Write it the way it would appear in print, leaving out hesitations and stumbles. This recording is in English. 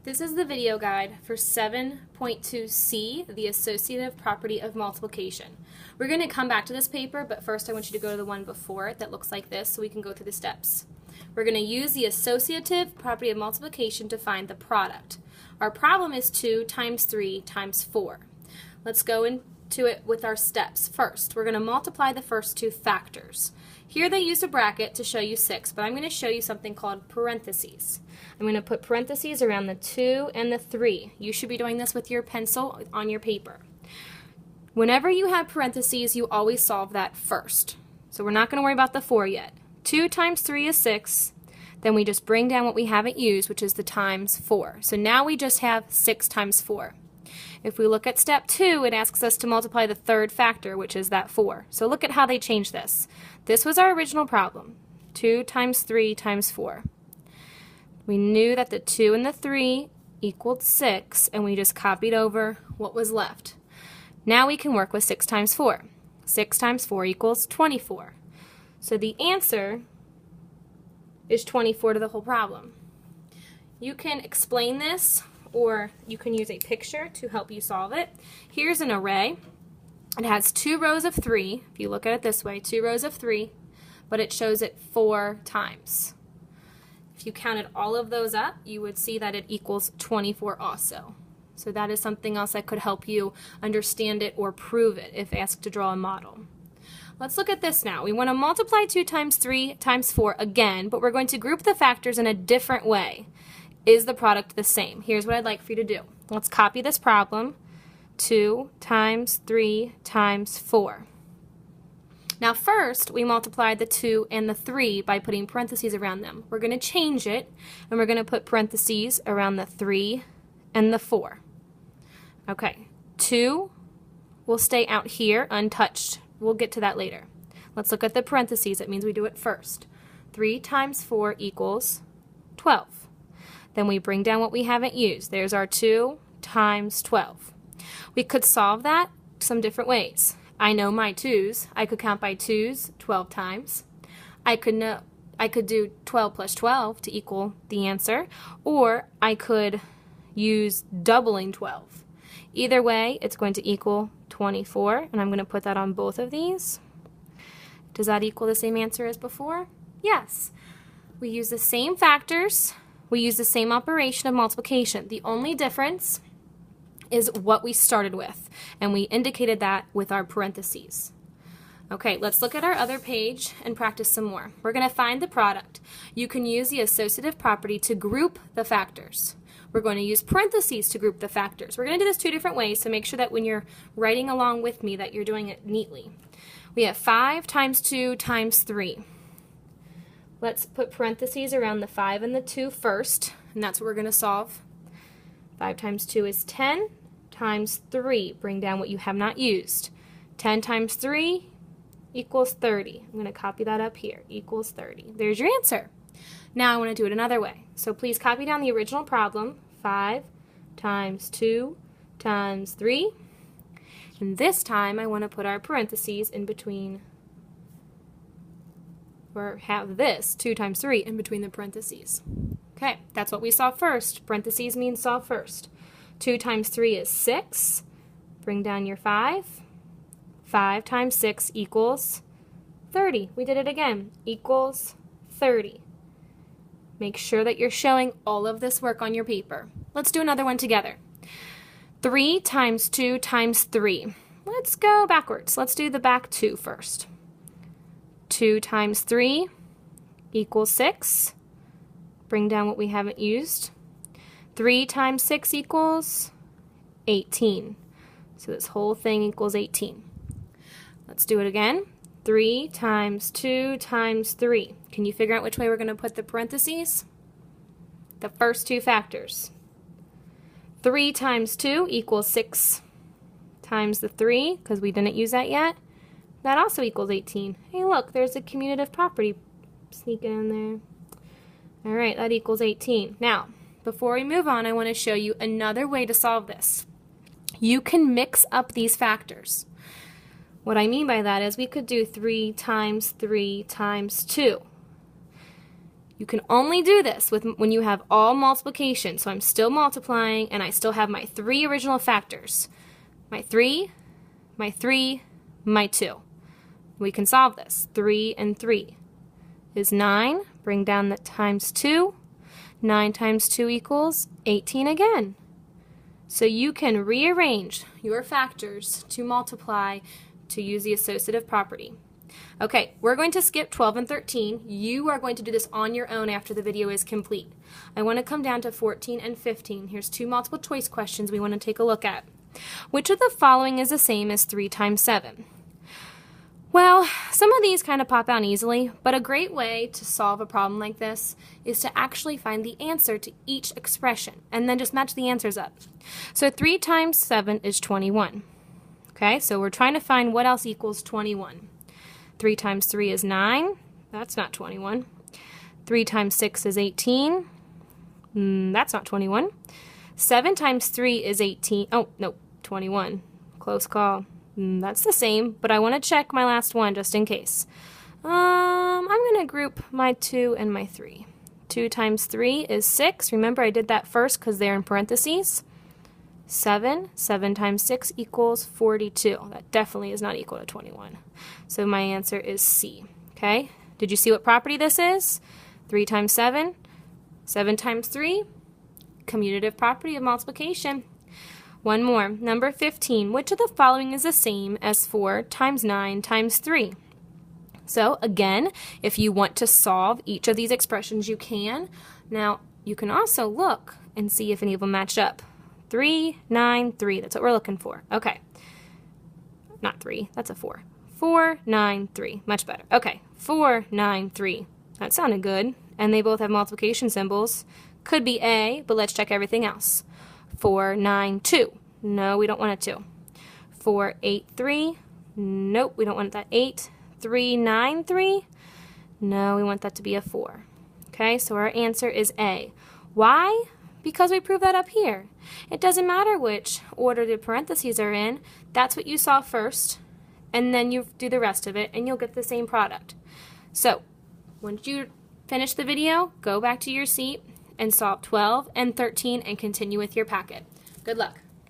This is the video guide for 7.2c, the associative property of multiplication. We're going to come back to this paper, but first I want you to go to the one before it that looks like this so we can go through the steps. We're going to use the associative property of multiplication to find the product. Our problem is 2 times 3 times 4. Let's go into it with our steps. First, we're going to multiply the first two factors. Here they used a bracket to show you 6, but I'm going to show you something called parentheses. I'm going to put parentheses around the 2 and the 3. You should be doing this with your pencil on your paper. Whenever you have parentheses, you always solve that first. So we're not going to worry about the 4 yet. 2 times 3 is 6. Then we just bring down what we haven't used, which is the times 4. So now we just have 6 times 4. If we look at step 2, it asks us to multiply the third factor, which is that 4. So look at how they changed this. This was our original problem, 2 times 3 times 4. We knew that the 2 and the 3 equaled 6, and we just copied over what was left. Now we can work with 6 times 4. 6 times 4 equals 24. So the answer is 24 to the whole problem. You can explain this, or you can use a picture to help you solve it. Here's an array. It has 2 rows of 3, if you look at it this way, 2 rows of 3, but it shows it 4 times. If you counted all of those up, you would see that it equals 24 also. So that is something else that could help you understand it or prove it if asked to draw a model. Let's look at this now. We want to multiply 2 times 3 times 4 again, but we're going to group the factors in a different way. Is the product the same? Here's what I'd like for you to do. Let's copy this problem. 2 times 3 times 4. Now first, we multiplied the 2 and the 3 by putting parentheses around them. We're going to change it, and we're going to put parentheses around the 3 and the 4. Okay, 2 will stay out here untouched. We'll get to that later. Let's look at the parentheses. That means we do it first. 3 times 4 equals 12. Then we bring down what we haven't used. There's our 2 times 12. We could solve that some different ways. I know my 2's. I could count by 2's 12 times. I could do 12 plus 12 to equal the answer, or I could use doubling 12. Either way, it's going to equal 24, and I'm going to put that on both of these. Does that equal the same answer as before? Yes. We use the same factors. We use the same operation of multiplication. The only difference is what we started with, and we indicated that with our parentheses. Okay, let's look at our other page and practice some more. We're going to find the product. You can use the associative property to group the factors. We're going to use parentheses to group the factors. We're going to do this 2 different ways, so make sure that when you're writing along with me that you're doing it neatly. We have 5 times 2 times 3. Let's put parentheses around the 5 and the 2 first, and that's what we're going to solve. 5 times 2 is 10 times 3. Bring down what you have not used. 10 times 3 equals 30. I'm going to copy that up here. Equals 30. There's your answer. Now I want to do it another way. So please copy down the original problem. 5 times 2 times 3. And this time I want to put our parentheses in between, or have this 2 times 3 in between the parentheses. Okay, that's what we saw first. Parentheses means solve first. 2 times 3 is 6. Bring down your 5. 5 times 6 equals 30. We did it again. Equals 30. Make sure that you're showing all of this work on your paper. Let's do another one together. 3 times 2 times 3. Let's go backwards. Let's do the back 2 first. 2 times 3 equals 6. Bring down what we haven't used. 3 times 6 equals 18. So this whole thing equals 18. Let's do it again. 3 times 2 times 3. Can you figure out which way we're going to put the parentheses? The first 2 factors. 3 times 2 equals 6 times the 3, because we didn't use that yet. That also equals 18. Hey, look, there's a commutative property sneaking in there. All right, that equals 18. Now, before we move on, I want to show you another way to solve this. You can mix up these factors. What I mean by that is we could do 3 times 3 times 2. You can only do this when you have all multiplication. So I'm still multiplying, and I still have my 3 original factors. My 3, my 3, my 2. We can solve this. 3 and 3 is 9. Bring down the times 2. 9 times 2 equals 18 again. So you can rearrange your factors to multiply to use the associative property. Okay, we're going to skip 12 and 13. You are going to do this on your own after the video is complete. I want to come down to 14 and 15. Here's 2 multiple choice questions we want to take a look at. Which of the following is the same as 3 times 7? Well, some of these kind of pop out easily, but a great way to solve a problem like this is to actually find the answer to each expression and then just match the answers up. So 3 times 7 is 21. Okay, so we're trying to find what else equals 21. 3 times 3 is 9. That's not 21. 3 times 6 is 18. That's not 21. 7 times 3 is 18. Oh, no, 21. Close call. That's the same, but I want to check my last one just in case. I'm going to group my 2 and my 3. 2 times 3 is 6. Remember, I did that first because they're in parentheses. 7 times 6 equals 42. That definitely is not equal to 21. So my answer is C. Okay? Did you see what property this is? 3 times 7. 7 times 3. Commutative property of multiplication. One more. Number 15. Which of the following is the same as 4 times 9 times 3? So again, if you want to solve each of these expressions, you can. Now, you can also look and see if any of them match up. 3, 9, 3. That's what we're looking for. Okay. Not 3. That's a 4. 4, 9, 3. Much better. Okay. 4, 9, 3. That sounded good. And they both have multiplication symbols. Could be A, but let's check everything else. 4, 9, 2. No, we don't want a 2. 4, 8, 3. Nope, we don't want that 8. 3, 9, 3. No, we want that to be a 4. Okay, so our answer is A. Why? Because we proved that up here. It doesn't matter which order the parentheses are in. That's what you saw first, and then you do the rest of it, and you'll get the same product. So, once you finish the video, go back to your seat and solve 12 and 13 and continue with your packet. Good luck.